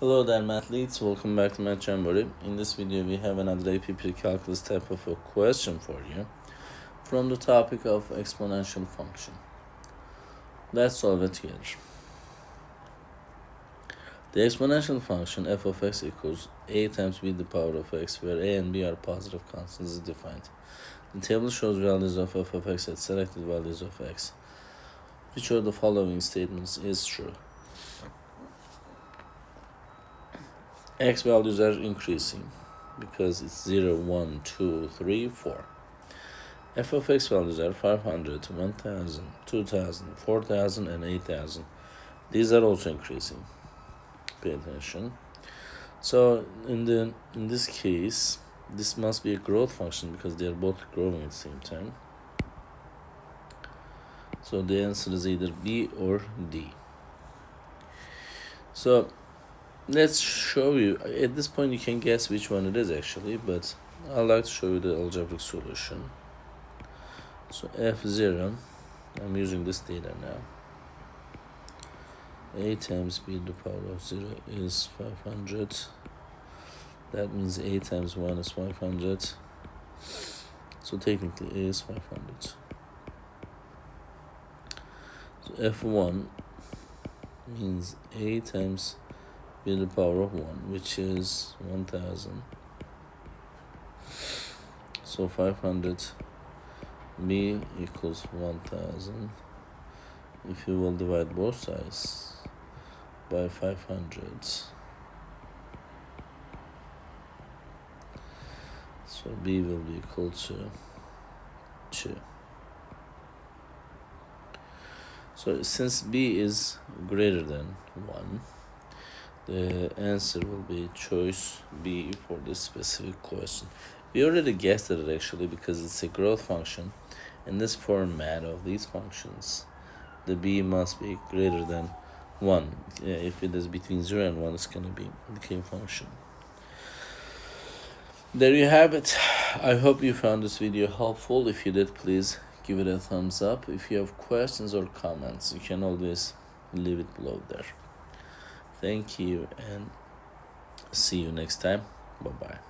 Hello there, mathletes. Welcome back to Math Jamboree. In this video, we have another AP Precalculus type of a question for you from the topic of exponential function. Let's solve it together. The exponential function f of x equals a times b to the power of x, where a and b are positive constants, is defined. The table shows values of f of x at selected values of x. Which of the following statements is true? X values are increasing because it's 0, 1, 2, 3, 4. F of x values are 500, 1000, 2000, 4000, and 8000. These are also increasing. Pay attention. So in this case, this must be a growth function because they are both growing at the same time. So the answer is either B or D. So let's show you. At this point, you can guess which one it is actually, but I'd like to show you the algebraic solution. So f0, I'm using this data now. A times b to the power of 0 is 500. That means a times 1 is 500. So technically a is 500. So f1 means a times b to the power of 1, which is 1000. So 500 b equals 1000. If you will divide both sides by 500, so b will be equal to 2. So since b is greater than 1, the answer will be choice B for this specific question. We already guessed it actually because it's a growth function. In this format of these functions, the b must be greater than 1. If it is between 0 and 1, it's going to be a decay function. There you have it. I hope you found this video helpful. If you did, please give it a thumbs up. If you have questions or comments, you can always leave it below there. Thank you and see you next time. Bye-bye.